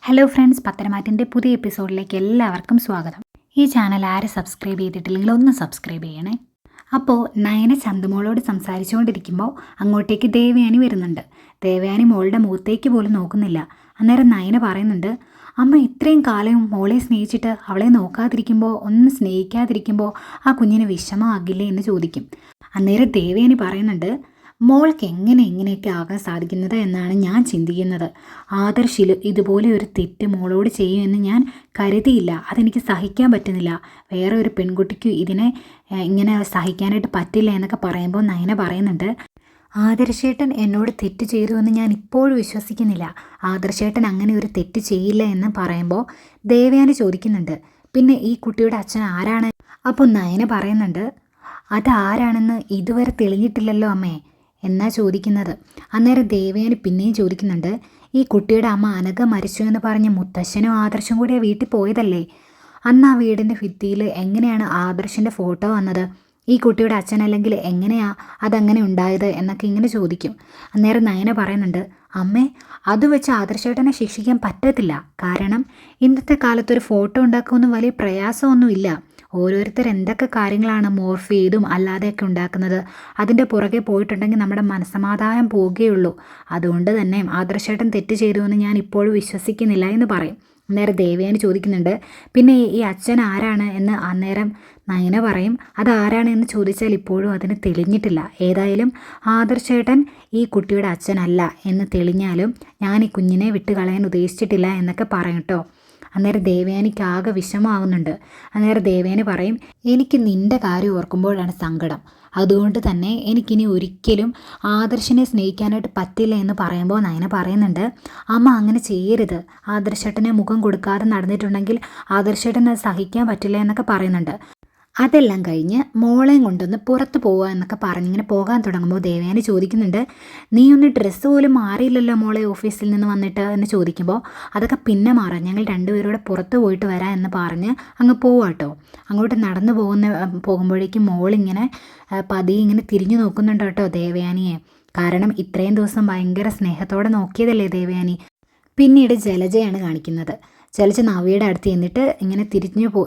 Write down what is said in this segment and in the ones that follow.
Hello friends, പത്തരമാറ്റിൻ്റെ പുതിയ എപ്പിസോഡിലേക്ക് എല്ലാവർക്കും സ്വാഗതം. ഈ ചാനൽ ആരും സബ്സ്ക്രൈബ് ചെയ്തിട്ടില്ലെങ്കിൽ ഒന്ന് സബ്സ്ക്രൈബ് ചെയ്യണേ. അപ്പോൾ നയന ചന്തുമോളോട് സംസാരിച്ചുകൊണ്ടിരിക്കുമ്പോൾ അങ്ങോട്ടേക്ക് ദേവയാനി വരുന്നുണ്ട്. ദേവയാനി മോളുടെ മുഖത്തേക്ക് പോലും നോക്കുന്നില്ല. അന്നേരം നയന പറയുന്നുണ്ട്, അമ്മ ഇത്രയും കാലം മോളെ സ്നേഹിച്ചിട്ട് അവളെ നോക്കാതിരിക്കുമ്പോൾ, ഒന്ന് സ്നേഹിക്കാതിരിക്കുമ്പോൾ ആ കുഞ്ഞിന് വിഷമമാകില്ലേ എന്ന് ചോദിക്കും. അന്നേരം ദേവയാനി പറയുന്നുണ്ട്, മോൾക്ക് ഇങ്ങനെയൊക്കെ ആകാൻ സാധിക്കുന്നത് എന്നാണ് ഞാൻ ചിന്തിക്കുന്നത്. ആദർശിൽ ഇതുപോലെ ഒരു തെറ്റ് മോളോട് ചെയ്യുമെന്ന് ഞാൻ കരുതിയില്ല. അതെനിക്ക് സഹിക്കാൻ പറ്റുന്നില്ല. വേറെ ഒരു പെൺകുട്ടിക്ക് ഇതിനെ ഇങ്ങനെ സഹിക്കാനായിട്ട് പറ്റില്ല എന്നൊക്കെ പറയുമ്പോൾ നയന പറയുന്നുണ്ട്, ആദർശേട്ടൻ എന്നോട് തെറ്റ് ചെയ്തു എന്ന് ഞാൻ ഇപ്പോഴും വിശ്വസിക്കുന്നില്ല. ആദർശേട്ടൻ അങ്ങനെ ഒരു തെറ്റ് ചെയ്യില്ല എന്ന് പറയുമ്പോൾ ദേവയാനി ചോദിക്കുന്നുണ്ട്, പിന്നെ ഈ കുട്ടിയുടെ അച്ഛൻ ആരാണ്? അപ്പോൾ നയന പറയുന്നുണ്ട്, അതാരാണെന്ന് ഇതുവരെ തെളിഞ്ഞിട്ടില്ലല്ലോ അമ്മേ എന്നാ ചോദിക്കുന്നത്. അന്നേരം ദേവയാനി പിന്നെയും ചോദിക്കുന്നുണ്ട്, ഈ കുട്ടിയുടെ അമ്മ അനഘ മരിച്ചു എന്ന് പറഞ്ഞ് മുത്തശ്ശനും ആദർശം കൂടി ആ വീട്ടിൽ പോയതല്ലേ? അന്ന് ആ വീടിൻ്റെ ഭിത്തിയിൽ എങ്ങനെയാണ് ആദർശിൻ്റെ ഫോട്ടോ വന്നത്? ഈ കുട്ടിയുടെ അച്ഛനല്ലെങ്കിൽ എങ്ങനെയാ അതങ്ങനെ ഉണ്ടായത് എന്നൊക്കെ ഇങ്ങനെ ചോദിക്കും. അന്നേരം നയന പറയുന്നുണ്ട്, അമ്മേ അത് വെച്ച് ആദർശേട്ടനെ ശിക്ഷിക്കാൻ പറ്റത്തില്ല. കാരണം ഇന്നത്തെ കാലത്തൊരു ഫോട്ടോ ഉണ്ടാക്കുമെന്ന് വലിയ പ്രയാസമൊന്നുമില്ല. ഓരോരുത്തർ എന്തൊക്കെ കാര്യങ്ങളാണ് മോർഫ് ചെയ്തും അല്ലാതെയൊക്കെ ഉണ്ടാക്കുന്നത്. അതിൻ്റെ പുറകെ പോയിട്ടുണ്ടെങ്കിൽ നമ്മുടെ മനസ്സമാധാനം പോവുകയുള്ളൂ. അതുകൊണ്ട് തന്നെ ആദർശേട്ടൻ തെറ്റ് ചെയ്തു എന്ന് ഞാൻ ഇപ്പോഴും വിശ്വസിക്കുന്നില്ല എന്ന് പറയും. അന്നേരം ദേവയാനി ചോദിക്കുന്നുണ്ട്, പിന്നെ ഈ അച്ഛൻ ആരാണ് എന്ന്. അന്നേരം നയന പറയും, അതാരാണ് എന്ന് ചോദിച്ചാൽ ഇപ്പോഴും അതിന് തെളിഞ്ഞിട്ടില്ല. ഏതായാലും ആദർശേട്ടൻ ഈ കുട്ടിയുടെ അച്ഛനല്ല എന്ന് തെളിഞ്ഞാലും ഞാൻ ഈ കുഞ്ഞിനെ വിട്ട് കളയാൻ ഉദ്ദേശിച്ചിട്ടില്ല എന്നൊക്കെ പറയും കേട്ടോ. അന്നേരം ദേവയാനിക്ക് ആകെ വിഷമമാവുന്നുണ്ട്. അന്നേരം ദേവയാനി പറയും, എനിക്ക് നിൻ്റെ കാര്യം ഓർക്കുമ്പോഴാണ് സങ്കടം. അതുകൊണ്ട് തന്നെ എനിക്കിനി ഒരിക്കലും ആദർശിനെ സ്നേഹിക്കാനായിട്ട് പറ്റില്ല എന്ന് പറയുമ്പോൾ നയന പറയുന്നുണ്ട്, അമ്മ അങ്ങനെ ചെയ്യരുത്. ആദർശേട്ടനെ മുഖം കൊടുക്കാതെ നടന്നിട്ടുണ്ടെങ്കിൽ ആദർശേട്ടന് സഹിക്കാൻ പറ്റില്ല എന്നൊക്കെ പറയുന്നുണ്ട്. അതെല്ലാം കഴിഞ്ഞ് മോളെയും കൊണ്ടൊന്ന് പുറത്ത് പോവുക എന്നൊക്കെ പറഞ്ഞിങ്ങനെ പോകാൻ തുടങ്ങുമ്പോൾ ദേവയാനി ചോദിക്കുന്നുണ്ട്, നീ ഒന്ന് ഡ്രസ്സ് പോലും മാറിയില്ലല്ലോ മോളെ ഓഫീസിൽ നിന്ന് വന്നിട്ട് എന്ന് ചോദിക്കുമ്പോൾ, അതൊക്കെ പിന്നെ മാറാം, ഞങ്ങൾ രണ്ടുപേരോടെ പുറത്ത് പോയിട്ട് വരാം എന്ന് പറഞ്ഞ് അങ്ങ് പോവാട്ടോ. അങ്ങോട്ട് നടന്നു പോകുമ്പോഴേക്കും മോളിങ്ങനെ പതിയെ ഇങ്ങനെ തിരിഞ്ഞു നോക്കുന്നുണ്ട് കേട്ടോ ദേവയാനിയെ. കാരണം ഇത്രയും ദിവസം ഭയങ്കര സ്നേഹത്തോടെ നോക്കിയതല്ലേ ദേവയാനി. പിന്നീട് ജലജയാണ് കാണിക്കുന്നത്. ജലജ നവ്യയുടെ അടുത്ത് ചെന്നിട്ട് ഇങ്ങനെ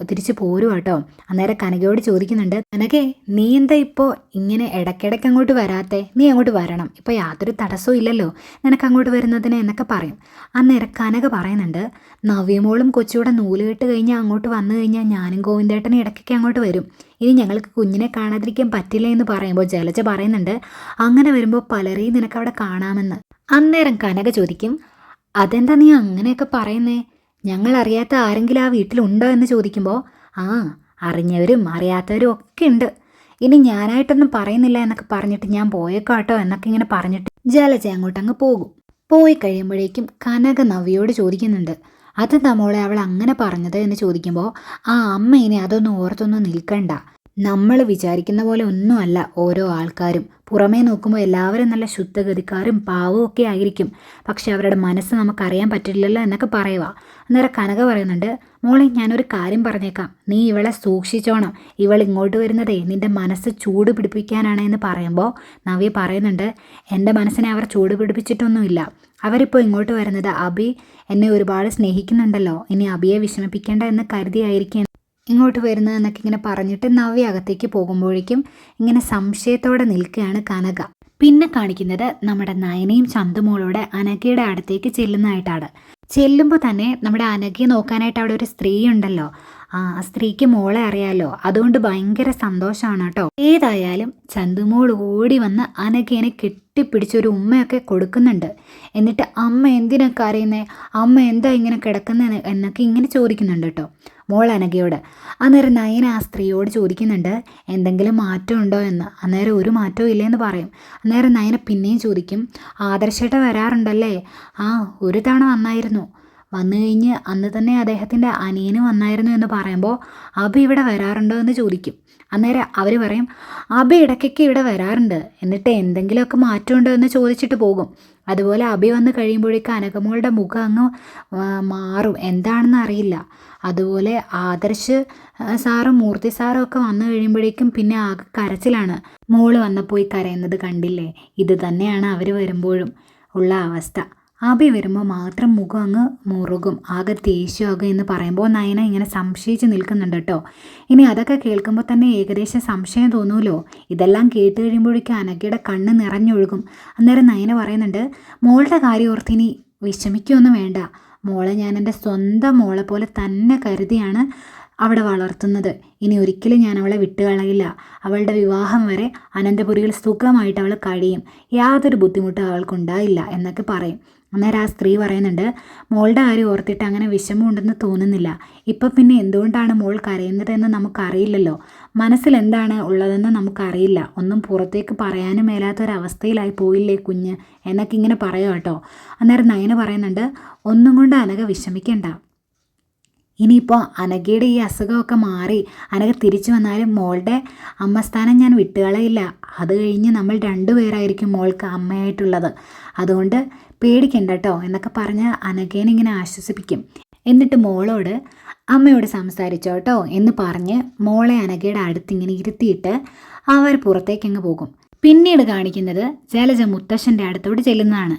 തിരിച്ച് പോരും കേട്ടോ. അന്നേരം കനകയോട് ചോദിക്കുന്നുണ്ട്, കനകേ നീ എന്താ ഇപ്പോൾ ഇങ്ങനെ ഇടയ്ക്കിടയ്ക്ക് അങ്ങോട്ട് വരാത്തെ? നീ അങ്ങോട്ട് വരണം, ഇപ്പോൾ യാതൊരു തടസ്സവും ഇല്ലല്ലോ നിനക്ക് അങ്ങോട്ട് വരുന്നതിന് എന്നൊക്കെ പറയും. അന്നേരം കനക പറയുന്നുണ്ട്, നവ്യമോളും കൊച്ചുകൂടെ നൂലുകെട്ട് കഴിഞ്ഞാൽ അങ്ങോട്ട് വന്നു കഴിഞ്ഞാൽ ഞാനും ഗോവിന്ദേട്ടനും ഇടയ്ക്കൊക്കെ അങ്ങോട്ട് വരും. ഇനി ഞങ്ങൾക്ക് കുഞ്ഞിനെ കാണാതിരിക്കാൻ പറ്റില്ല എന്ന് പറയുമ്പോൾ ജലജ പറയുന്നുണ്ട്, അങ്ങനെ വരുമ്പോൾ പലരെയും നിനക്കവിടെ കാണാമെന്ന്. അന്നേരം കനക ചോദിക്കും, അതെന്താ നീ അങ്ങനെയൊക്കെ പറയുന്നേ? ഞങ്ങൾ അറിയാത്ത ആരെങ്കിലും ആ വീട്ടിലുണ്ടോ എന്ന് ചോദിക്കുമ്പോൾ, ആ അറിഞ്ഞവരും അറിയാത്തവരും ഒക്കെ ഉണ്ട്. ഇനി ഞാനായിട്ടൊന്നും പറയുന്നില്ല എന്നൊക്കെ പറഞ്ഞിട്ട് ഞാൻ പോയേക്കാട്ടോ എന്നൊക്കെ ഇങ്ങനെ പറഞ്ഞിട്ട് ജലജ അങ്ങോട്ടങ്ങ് പോകും. പോയി കഴിയുമ്പോഴേക്കും കനക നവ്യയോട് ചോദിക്കുന്നുണ്ട്, അതെന്താ മോളെ അവൾ അങ്ങനെ പറഞ്ഞത് എന്ന് ചോദിക്കുമ്പോൾ, ആ അമ്മ ഇനി അതൊന്നും ഓർത്തൊന്നും നിൽക്കണ്ട. നമ്മൾ വിചാരിക്കുന്ന പോലെ ഒന്നുമല്ല ഓരോ ആൾക്കാരും. പുറമേ നോക്കുമ്പോൾ എല്ലാവരും നല്ല ശുദ്ധഗതിക്കാരും പാവവും ഒക്കെ ആയിരിക്കും. പക്ഷെ അവരുടെ മനസ്സ് നമുക്കറിയാൻ പറ്റില്ലല്ലോ എന്നൊക്കെ പറയുക. അന്നേരം കനക പറയുന്നുണ്ട്, മോളെ ഞാനൊരു കാര്യം പറഞ്ഞേക്കാം, നീ ഇവളെ സൂക്ഷിച്ചോണം. ഇവൾ ഇങ്ങോട്ട് വരുന്നതേ നിൻ്റെ മനസ്സ് ചൂട് പിടിപ്പിക്കാനാണ് എന്ന് പറയുമ്പോൾ നവ്യ പറയുന്നുണ്ട്, എൻ്റെ മനസ്സിനെ അവർ ചൂട് പിടിപ്പിച്ചിട്ടൊന്നുമില്ല. അവരിപ്പോൾ ഇങ്ങോട്ട് വരുന്നത് അബി എന്നെ ഒരുപാട് സ്നേഹിക്കുന്നുണ്ടല്ലോ, ഇനി അബിയെ വിഷമിപ്പിക്കേണ്ട എന്ന് കരുതിയായിരിക്കും ഇങ്ങോട്ട് വരുന്നതെന്നൊക്കെ ഇങ്ങനെ പറഞ്ഞിട്ട് നവ്യ അകത്തേക്ക് പോകുമ്പോഴേക്കും ഇങ്ങനെ സംശയത്തോടെ നിൽക്കുകയാണ് കനക. പിന്നെ കാണിക്കുന്നത് നമ്മുടെ നയനയും ചന്തുമോളോടെ അനഘയുടെ അടുത്തേക്ക് ചെല്ലുന്നതായിട്ടാണ്. ചെല്ലുമ്പോൾ തന്നെ നമ്മുടെ അനഘയെ നോക്കാനായിട്ട് അവിടെ ഒരു സ്ത്രീ ഉണ്ടല്ലോ. ആ സ്ത്രീക്ക് മോളെ അറിയാലോ, അതുകൊണ്ട് ഭയങ്കര സന്തോഷമാണ് കേട്ടോ. ഏതായാലും ചന്തുമോൾ ഓടി വന്ന് അനഘേനെ കെട്ടിപ്പിടിച്ചൊരു ഉമ്മയൊക്കെ കൊടുക്കുന്നുണ്ട്. എന്നിട്ട് അമ്മ എന്തിനൊക്കെ അറിയുന്നേ, അമ്മ എന്താ ഇങ്ങനെ കിടക്കുന്നത് എന്നൊക്കെ ഇങ്ങനെ ചോദിക്കുന്നുണ്ട് കേട്ടോ മോൾ അനഘയോട്. അന്നേരം നയന ആ സ്ത്രീയോട് ചോദിക്കുന്നുണ്ട്, എന്തെങ്കിലും മാറ്റം ഉണ്ടോ എന്ന്. അന്നേരം ഒരു മാറ്റവും ഇല്ലയെന്ന് പറയും. അന്നേരം നയന പിന്നെയും ചോദിക്കും, ആദർശേട്ട വരാറുണ്ടല്ലേ? ആ ഒരു തവണ വന്നായിരുന്നു. വന്നു കഴിഞ്ഞ് അന്ന് തന്നെ അദ്ദേഹത്തിൻ്റെ അനിയന് വന്നായിരുന്നു എന്ന് പറയുമ്പോൾ, അബി ഇവിടെ വരാറുണ്ടോ എന്ന് ചോദിക്കും. അന്നേരം അവർ പറയും, അബി ഇടയ്ക്കൊക്കെ ഇവിടെ വരാറുണ്ട്, എന്നിട്ട് എന്തെങ്കിലുമൊക്കെ മാറ്റമുണ്ടോ എന്ന് ചോദിച്ചിട്ട് പോകും. അതുപോലെ അബി വന്ന് കഴിയുമ്പോഴേക്കും അനഘമോളുടെ മുഖം അങ്ങ് മാറും, എന്താണെന്ന് അറിയില്ല. അതുപോലെ ആദർശ് സാറും മൂർത്തി സാറും ഒക്കെ വന്നു കഴിയുമ്പോഴേക്കും പിന്നെ ആകെ കരച്ചിലാണ്. മോള് വന്നപ്പോൾ ഈ കരയുന്നത് കണ്ടില്ലേ, ഇത് തന്നെയാണ് അവർ വരുമ്പോഴും ഉള്ള അവസ്ഥ. അഭി വരുമ്പോൾ മാത്രം മുഖം അങ്ങ് മുറുകും, ആകെ ദേഷ്യമാകും എന്ന് പറയുമ്പോൾ നയന ഇങ്ങനെ സംശയിച്ച് നിൽക്കുന്നുണ്ട് കേട്ടോ. ഇനി അതൊക്കെ കേൾക്കുമ്പോൾ തന്നെ ഏകദേശം സംശയം തോന്നൂലോ. ഇതെല്ലാം കേട്ട് കഴിയുമ്പോഴേക്കും അനഘയുടെ കണ്ണ് നിറഞ്ഞൊഴുകും. അന്നേരം നയന പറയുന്നുണ്ട്, മോളുടെ കാര്യം ഓർത്തിനി വിഷമിക്കുകയൊന്നും വേണ്ട. മോളെ ഞാൻ എൻ്റെ സ്വന്തം മോളെ പോലെ തന്നെ കരുതിയാണ് അവിടെ വളർത്തുന്നത്. ഇനി ഒരിക്കലും ഞാൻ അവളെ വിട്ടുകളയില്ല. അവളുടെ വിവാഹം വരെ അനന്തപുരിയിൽ സുഖമായിട്ട് അവൾ കഴിയും, യാതൊരു ബുദ്ധിമുട്ടും അവൾക്കുണ്ടായില്ല എന്നൊക്കെ പറയും. അന്നേരം ആ സ്ത്രീ പറയുന്നുണ്ട്, മോളുടെ കാര്യം ഓർത്തിട്ട് അങ്ങനെ വിഷമമുണ്ടെന്ന് തോന്നുന്നില്ല. ഇപ്പം പിന്നെ എന്തുകൊണ്ടാണ് മോൾ കരയുന്നതെന്ന് നമുക്കറിയില്ലല്ലോ. മനസ്സിൽ എന്താണ് ഉള്ളതെന്ന് നമുക്കറിയില്ല. ഒന്നും പുറത്തേക്ക് പറയാനും മേലാത്തൊരവസ്ഥയിലായി പോയില്ലേ കുഞ്ഞ് എന്നൊക്കെ ഇങ്ങനെ പറയാം കേട്ടോ. അന്നേരം നയന പറയുന്നുണ്ട്, ഒന്നും കൊണ്ട് അനഘ വിഷമിക്കണ്ട. ഇനിയിപ്പോൾ അനഘയുടെ ഈ അസുഖമൊക്കെ മാറി അനഘ തിരിച്ചു വന്നാലും മോളുടെ അമ്മസ്ഥാനം ഞാൻ വിട്ടുകളയില്ല. അത് കഴിഞ്ഞ് നമ്മൾ രണ്ടുപേരായിരിക്കും മോൾക്ക് അമ്മയായിട്ടുള്ളത്. അതുകൊണ്ട് പേടിക്കണ്ട കേട്ടോ എന്നൊക്കെ പറഞ്ഞ് അനഘേനെ ഇങ്ങനെ ആശ്വസിപ്പിക്കും. എന്നിട്ട് മോളോട് അമ്മയോട് സംസാരിച്ചോ കേട്ടോ എന്ന് പറഞ്ഞ് മോളെ അനഘയുടെ അടുത്തിങ്ങനെ ഇരുത്തിയിട്ട് അവർ പുറത്തേക്കങ്ങ് പോകും. പിന്നീട് കാണിക്കുന്നത് ജലജ മുത്തശ്ശൻ്റെ അടുത്തോട്ട് ചെല്ലുന്നതാണ്.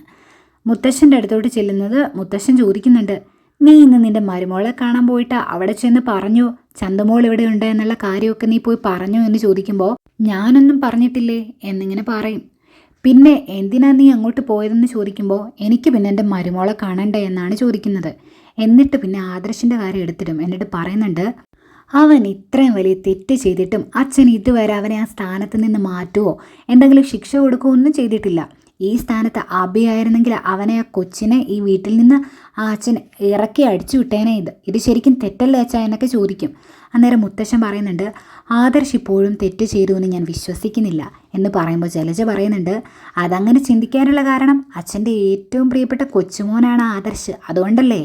മുത്തശ്ശൻ ചോദിക്കുന്നുണ്ട്, നീ ഇന്ന് നിന്റെ മരുമോളെ കാണാൻ പോയിട്ട് അവിടെ ചെന്ന് പറഞ്ഞു ചന്തുമോൾ ഇവിടെ ഉണ്ട് എന്നുള്ള കാര്യമൊക്കെ നീ പോയി പറഞ്ഞു എന്ന് ചോദിക്കുമ്പോൾ, ഞാനൊന്നും പറഞ്ഞിട്ടില്ലേ എന്നിങ്ങനെ പറയും. പിന്നെ എന്തിനാ നീ അങ്ങോട്ട് പോയതെന്ന് ചോദിക്കുമ്പോൾ, എനിക്ക് പിന്നെ എൻ്റെ മരുമോളെ കാണണ്ടേ എന്നാണ് ചോദിക്കുന്നത്. എന്നിട്ട് പിന്നെ ആദർശിൻ്റെ കാര്യം എടുത്തിടും. എന്നിട്ട് പറയുന്നുണ്ട്, അവൻ ഇത്രയും വലിയ തെറ്റ് ചെയ്തിട്ടും അച്ഛൻ ഇതുവരെ അവനെ ആ സ്ഥാനത്ത് നിന്ന് മാറ്റുവോ എന്തെങ്കിലും ശിക്ഷ കൊടുക്കുകയോ ഒന്നും ചെയ്തിട്ടില്ല. ഈ സ്ഥാനത്ത് അഭിയായിരുന്നെങ്കിൽ അവനെ, ആ കൊച്ചിനെ ഈ വീട്ടിൽ നിന്ന് ആ അച്ഛൻ ഇറക്കി അടിച്ചു വിട്ടേനെ. ഇത് ശരിക്കും തെറ്റല്ലേ അച്ഛാ എന്നൊക്കെ ചോദിക്കും. അന്നേരം മുത്തശ്ശൻ പറയുന്നുണ്ട്, ആദർശ് ഇപ്പോഴും തെറ്റ് ചെയ്തു എന്ന് ഞാൻ വിശ്വസിക്കുന്നില്ല എന്ന് പറയുമ്പോൾ ജലജ പറയുന്നുണ്ട്, അതങ്ങനെ ചിന്തിക്കാനുള്ള കാരണം അച്ഛൻ്റെ ഏറ്റവും പ്രിയപ്പെട്ട കൊച്ചുമോനാണ് ആദർശ്, അതുകൊണ്ടല്ലേ.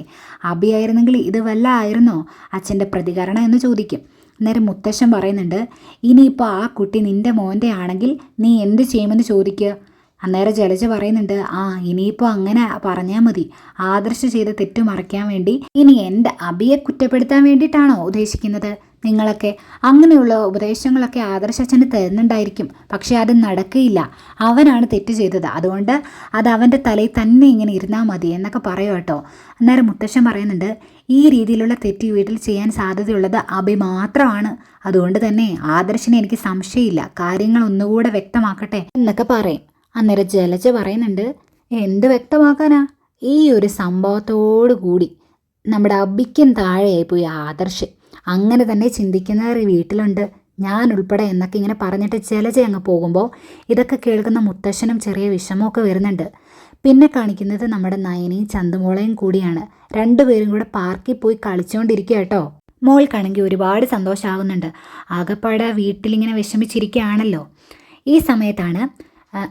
അഭിയായിരുന്നെങ്കിൽ ഇത് വല്ല ആയിരുന്നോ അച്ഛൻ്റെ പ്രതികരണം എന്ന് ചോദിക്കും. അന്നേരം മുത്തശ്ശൻ പറയുന്നുണ്ട്, ഇനിയിപ്പോൾ ആ കുട്ടി നിൻ്റെ മോൻ്റെ ആണെങ്കിൽ നീ എന്ത് ചെയ്യുമെന്ന് ചോദിക്കുക. അന്നേരം ജലജ പറയുന്നുണ്ട്, ഇനിയിപ്പോൾ അങ്ങനെ പറഞ്ഞാൽ മതി. ആദർശ് ചെയ്ത തെറ്റ് മറയ്ക്കാൻ വേണ്ടി ഇനി എൻ്റെ അഭിയെ കുറ്റപ്പെടുത്താൻ വേണ്ടിയിട്ടാണോ ഉദ്ദേശിക്കുന്നത് നിങ്ങളൊക്കെ? അങ്ങനെയുള്ള ഉപദേശങ്ങളൊക്കെ ആദർശച്ഛന് തരുന്നുണ്ടായിരിക്കും, പക്ഷേ അത് നടക്കുകയില്ല. അവനാണ് തെറ്റ് ചെയ്തത്, അതുകൊണ്ട് അത് അവൻ്റെ തലയിൽ തന്നെ ഇങ്ങനെ ഇരുന്നാൽ മതി എന്നൊക്കെ പറയും കേട്ടോ. അന്നേരം മുത്തശ്ശൻ പറയുന്നുണ്ട്, ഈ രീതിയിലുള്ള തെറ്റ് വീട്ടിൽ ചെയ്യാൻ സാധ്യതയുള്ളത് അഭി മാത്രമാണ്. അതുകൊണ്ട് തന്നെ ആദർശിനെ എനിക്ക് സംശയമില്ല, കാര്യങ്ങൾ ഒന്നുകൂടെ വ്യക്തമാക്കട്ടെ എന്നൊക്കെ പറയും. അന്നേരം ജലജ പറയുന്നുണ്ട്, എന്ത് വ്യക്തമാക്കാനാ? ഈ ഒരു സംഭവത്തോടു കൂടി നമ്മുടെ അഭിക്കും താഴെയായിപ്പോയി ആദർശ്. അങ്ങനെ തന്നെ ചിന്തിക്കുന്നവർ വീട്ടിലുണ്ട്, ഞാൻ ഉൾപ്പെടെ എന്നൊക്കെ ഇങ്ങനെ പറഞ്ഞിട്ട് ജലജ അങ്ങ് പോകുമ്പോൾ ഇതൊക്കെ കേൾക്കുന്ന മുത്തശ്ശനും ചെറിയ വിഷമമൊക്കെ വരുന്നുണ്ട്. പിന്നെ കാണിക്കുന്നത് നമ്മുടെ നയനയും ചന്തുമോളയും കൂടിയാണ്. രണ്ടുപേരും കൂടെ പാർക്കിൽ പോയി കളിച്ചുകൊണ്ടിരിക്കുക കേട്ടോ. മോൾക്കാണെങ്കിൽ ഒരുപാട് സന്തോഷമാകുന്നുണ്ട്. ആകപ്പാടെ വീട്ടിലിങ്ങനെ വിഷമിച്ചിരിക്കുകയാണല്ലോ. ഈ സമയത്താണ്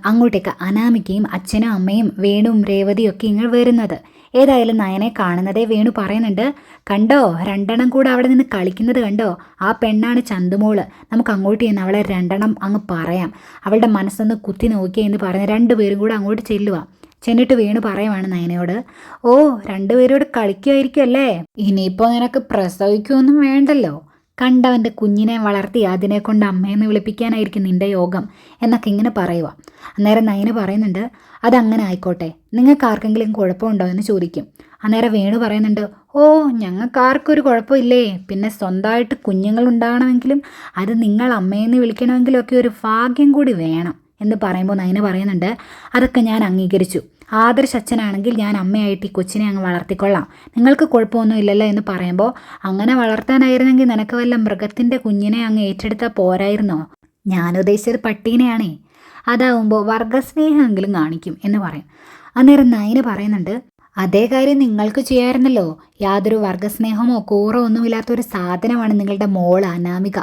അങ്ങോട്ടേക്ക് അനാമികയും അച്ഛനും അമ്മയും വേണുവും രേവതിയും ഒക്കെ ഇങ്ങനെ വരുന്നത്. ഏതായാലും നയനെ കാണുന്നതേ വേണു പറയുന്നുണ്ട്, കണ്ടോ രണ്ടെണ്ണം കൂടെ അവിടെ നിന്ന് കളിക്കുന്നത് കണ്ടോ, ആ പെണ്ണാണ് ചന്തുമോള്, നമുക്ക് അങ്ങോട്ട് ചെന്ന് അവളെ രണ്ടെണ്ണം അങ്ങ് പറയാം, അവളുടെ മനസ്സൊന്ന് കുത്തി നോക്കിയേ എന്ന് പറഞ്ഞ് രണ്ടുപേരും കൂടെ അങ്ങോട്ട് ചെന്നിട്ട് വേണു പറയുവാണ് നയനയോട്, ഓ രണ്ടുപേരോട് കളിക്കുമായിരിക്കും അല്ലേ, ഇനിയിപ്പോൾ നിനക്ക് പ്രസവിക്കുകയൊന്നും വേണ്ടല്ലോ, കണ്ടവൻ്റെ കുഞ്ഞിനെ വളർത്തി അതിനെ കൊണ്ട് അമ്മയെന്ന് വിളിപ്പിക്കാനായിരിക്കും നിൻ്റെ യോഗം എന്നൊക്കെ ഇങ്ങനെ പറയുക. അന്നേരം നയന പറയുന്നുണ്ട്, അതങ്ങനെ ആയിക്കോട്ടെ, നിങ്ങൾക്ക് ആർക്കെങ്കിലും കുഴപ്പമുണ്ടോ എന്ന് ചോദിക്കും. അന്നേരം വേണു പറയുന്നുണ്ട്, ഓ ഞങ്ങൾക്കാർക്കൊരു കുഴപ്പമില്ലേ, പിന്നെ സ്വന്തമായിട്ട് കുഞ്ഞുങ്ങൾ ഉണ്ടാകണമെങ്കിലും അത് നിങ്ങൾ അമ്മയെന്ന് വിളിക്കണമെങ്കിലും ഒക്കെ ഒരു ഭാഗ്യം കൂടി വേണം എന്ന് പറയുമ്പോൾ നയന പറയുന്നുണ്ട്, അതൊക്കെ ഞാൻ അംഗീകരിച്ചു, ആദർശ് അച്ഛനാണെങ്കിൽ ഞാൻ അമ്മയായിട്ട് ഈ കൊച്ചിനെ അങ്ങ് വളർത്തിക്കൊള്ളാം, നിങ്ങൾക്ക് കുഴപ്പമൊന്നും ഇല്ലല്ലോ എന്ന് പറയുമ്പോൾ, അങ്ങനെ വളർത്താനായിരുന്നെങ്കിൽ നിനക്ക് വല്ല മൃഗത്തിൻ്റെ കുഞ്ഞിനെ അങ്ങ് ഏറ്റെടുത്താൽ പോരായിരുന്നോ, ഞാൻ ഉദ്ദേശിച്ചത് പട്ടീനെയാണേ, അതാവുമ്പോൾ വർഗസ്നേഹമെങ്കിലും കാണിക്കും എന്ന് പറയും. അന്നേരം നയന പറയുന്നുണ്ട്, അതേ കാര്യം നിങ്ങൾക്ക് ചെയ്യാമായിരുന്നല്ലോ, യാതൊരു വർഗസ്നേഹമോ കൂറോ ഒന്നുമില്ലാത്തൊരു സാധനമാണ് നിങ്ങളുടെ മോൾ അനാമിക,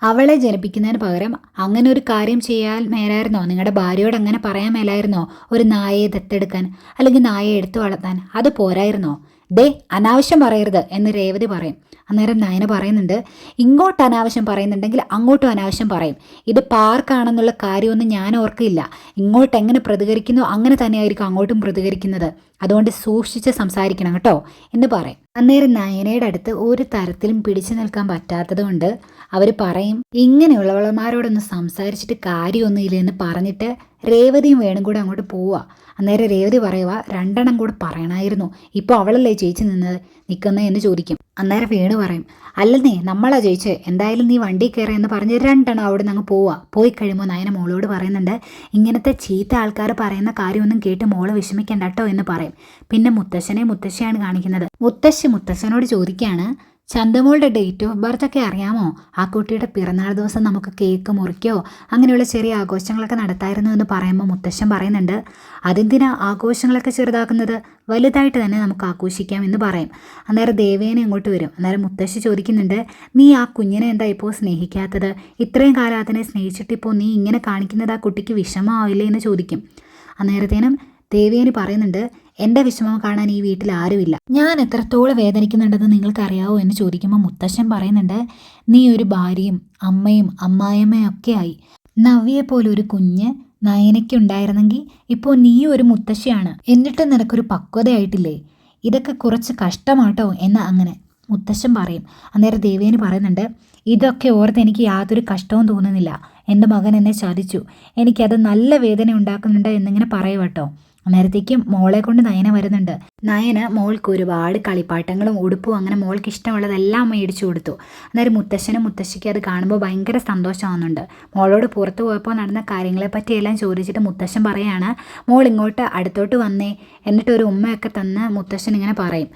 അവളെ ജനിപ്പിക്കുന്നതിന് പകരം അങ്ങനെ ഒരു കാര്യം ചെയ്യാൻ മേലായിരുന്നോ, നിങ്ങളുടെ ഭാര്യയോട് അങ്ങനെ പറയാൻ മേലായിരുന്നോ, ഒരു നായയെ ദത്തെടുക്കാൻ അല്ലെങ്കിൽ നായയെ എടുത്തു വളർത്താൻ, അത് പോരായിരുന്നോ, ദേ അനാവശ്യം പറയരുത് എന്ന് രേവതി പറയും. അന്നേരം നയന പറയുന്നുണ്ട്, ഇങ്ങോട്ട് അനാവശ്യം പറയുന്നുണ്ടെങ്കിൽ അങ്ങോട്ടും അനാവശ്യം പറയും, ഇത് പാർക്കാണെന്നുള്ള കാര്യമൊന്നും ഞാൻ ഓർക്കില്ല, ഇങ്ങോട്ട് എങ്ങനെ പ്രതികരിക്കുന്നു അങ്ങനെ തന്നെയായിരിക്കും അങ്ങോട്ടും പ്രതികരിക്കുന്നത്, അതുകൊണ്ട് സൂക്ഷിച്ച് സംസാരിക്കണം കേട്ടോ എന്ന് പറയും. അന്നേരം നയനയുടെ അടുത്ത് ഒരു തരത്തിലും പിടിച്ചു നിൽക്കാൻ പറ്റാത്തത് കൊണ്ട് അവർ പറയും, ഇങ്ങനെയുള്ളവളമാരോടൊന്ന് സംസാരിച്ചിട്ട് കാര്യമൊന്നുമില്ല എന്ന് പറഞ്ഞിട്ട് രേവതിയും വേണും കൂടെ അങ്ങോട്ട് പോവുക. അന്നേരം രേവതി പറയുക, രണ്ടെണ്ണം കൂടെ പറയണമായിരുന്നു, ഇപ്പോൾ അവളല്ലേ ചേച്ചി നിൽക്കുന്നത് എന്ന് ചോദിക്കും. അന്നേരം വേണു പറയും, അല്ലെന്നേ നമ്മളാ ജയിച്ചേ, എന്തായാലും നീ വണ്ടി കയറി എന്ന് പറഞ്ഞ് രണ്ടെണ്ണം അവിടെ നിന്ന് അങ്ങ് പോവുക. പോയി കഴിയുമ്പോൾ നയന മോളോട് പറയുന്നുണ്ട്, ഇങ്ങനത്തെ ചീത്ത ആൾക്കാർ പറയുന്ന കാര്യമൊന്നും കേട്ട് മോള് വിഷമിക്കണ്ട കേട്ടോ എന്ന് പറയും. പിന്നെ മുത്തശ്ശിയാണ് കാണിക്കുന്നത്. മുത്തശ്ശനോട് ചോദിക്കുകയാണ്, ചന്തമോളുടെ ഡേറ്റ് ഓഫ് ബർത്ത് ഒക്കെ അറിയാമോ? ആ കുട്ടിയുടെ പിറന്നാൾ ദിവസം നമുക്ക് കേക്ക് മുറിക്കോ അങ്ങനെയുള്ള ചെറിയ ആഘോഷങ്ങളൊക്കെ നടത്തായിരുന്നു എന്ന് പറയുമ്പോൾ മുത്തശ്ശൻ പറയുന്നുണ്ട്, അതെന്തിനാ ആഘോഷങ്ങളൊക്കെ ചെറുതാക്കുന്നത്, വലുതായിട്ട് തന്നെ നമുക്ക് ആഘോഷിക്കാം എന്ന് പറയും. അന്നേരം ദേവേനെ അങ്ങോട്ട് വരും. അന്നേരം മുത്തശ്ശി ചോദിക്കുന്നുണ്ട്, നീ ആ കുഞ്ഞിനെ എന്താ ഇപ്പോൾ സ്നേഹിക്കാത്തത്? ഇത്രയും കാലം അതിനെ സ്നേഹിച്ചിട്ടിപ്പോൾ നീ ഇങ്ങനെ കാണിക്കുന്നത് ആ കുട്ടിക്ക് വിഷമമാവില്ലേ എന്ന് ചോദിക്കും. അന്നേരത്തേനും ദേവേനി പറയുന്നുണ്ട്, എൻ്റെ വിഷമം കാണാൻ ഈ വീട്ടിൽ ആരുമില്ല, ഞാൻ എത്രത്തോളം വേദനിക്കുന്നുണ്ടെന്ന് നിങ്ങൾക്കറിയാവോ എന്ന് ചോദിക്കുമ്പോൾ മുത്തശ്ശൻ പറയുന്നുണ്ട്, നീ ഒരു ഭാര്യയും അമ്മയും അമ്മായിയമ്മയും ഒക്കെ ആയി. നവ്യയെപ്പോലെ ഒരു കുഞ്ഞ് നയനയ്ക്കുണ്ടായിരുന്നെങ്കിൽ ഇപ്പോൾ നീ ഒരു മുത്തശ്ശിയാണ്, എന്നിട്ട് നിനക്കൊരു പക്വതയായിട്ടില്ലേ? ഇതൊക്കെ കുറച്ച് കഷ്ടമാട്ടോ എന്ന് അങ്ങനെ മുത്തശ്ശൻ പറയും. അന്നേരം ദേവേനി പറയുന്നുണ്ട്, ഇതൊക്കെ ഓർത്ത് എനിക്ക് യാതൊരു കഷ്ടവും തോന്നുന്നില്ല. എൻ്റെ മകൻ എന്നെ ചതിച്ചു, എനിക്കത് നല്ല വേദന ഉണ്ടാക്കുന്നുണ്ട് എന്നിങ്ങനെ പറയുവട്ടോ. അന്നേരത്തേക്കും മോളെ കൊണ്ട് നയന വരുന്നുണ്ട്. നയന മോൾക്ക് ഒരുപാട് കളിപ്പാട്ടങ്ങളും ഉടുപ്പും അങ്ങനെ മോൾക്ക് ഇഷ്ടമുള്ളതെല്ലാം മേടിച്ചു കൊടുത്തു. അന്നേരം മുത്തശ്ശിക്ക് അത് കാണുമ്പോൾ ഭയങ്കര സന്തോഷമാവുന്നുണ്ട്. മോളോട് പുറത്തു പോയപ്പോൾ നടന്ന കാര്യങ്ങളെപ്പറ്റിയെല്ലാം ചോദിച്ചിട്ട് മുത്തശ്ശൻ പറയാണ്, മോൾ ഇങ്ങോട്ട് അടുത്തോട്ട് വന്നേ, എന്നിട്ടൊരു ഉമ്മയൊക്കെ തന്ന് മുത്തശ്ശൻ ഇങ്ങനെ പറയും.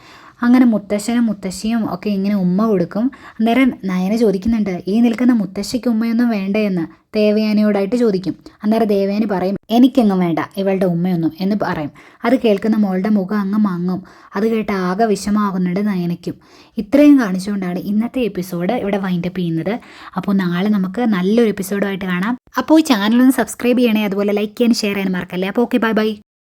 അങ്ങനെ മുത്തശ്ശിയും ഒക്കെ ഇങ്ങനെ ഉമ്മ കൊടുക്കും. അന്നേരം നയന ചോദിക്കുന്നുണ്ട്, ഈ നിൽക്കുന്ന മുത്തശ്ശിക്ക് ഉമ്മയൊന്നും വേണ്ടേ എന്ന് ദേവയാനിയോടായിട്ട് ചോദിക്കും. അന്നേരം ദേവയാനി പറയും, എനിക്കെങ്ങും വേണ്ട ഇവളുടെ ഉമ്മയൊന്നും എന്ന് പറയും. അത് കേൾക്കുന്ന മോളുടെ മുഖം അങ്ങ് മങ്ങും. അത് കേട്ട് ആകെ വിഷമാകുന്നുണ്ട് നയനയ്ക്കും. ഇത്രയും കാണിച്ചുകൊണ്ടാണ് ഇന്നത്തെ എപ്പിസോഡ് ഇവിടെ വൈൻഡപ്പ് ചെയ്യുന്നത്. അപ്പോൾ നാളെ നമുക്ക് നല്ലൊരു എപ്പിസോഡുമായിട്ട് കാണാം. അപ്പോൾ ഈ ചാനലൊന്ന് സബ്സ്ക്രൈബ് ചെയ്യണേ, അതുപോലെ ലൈക്ക് ചെയ്യാനും ഷെയർ ചെയ്യാനും മറക്കല്ലേ. അപ്പോൾ ഓക്കെ, ബൈ.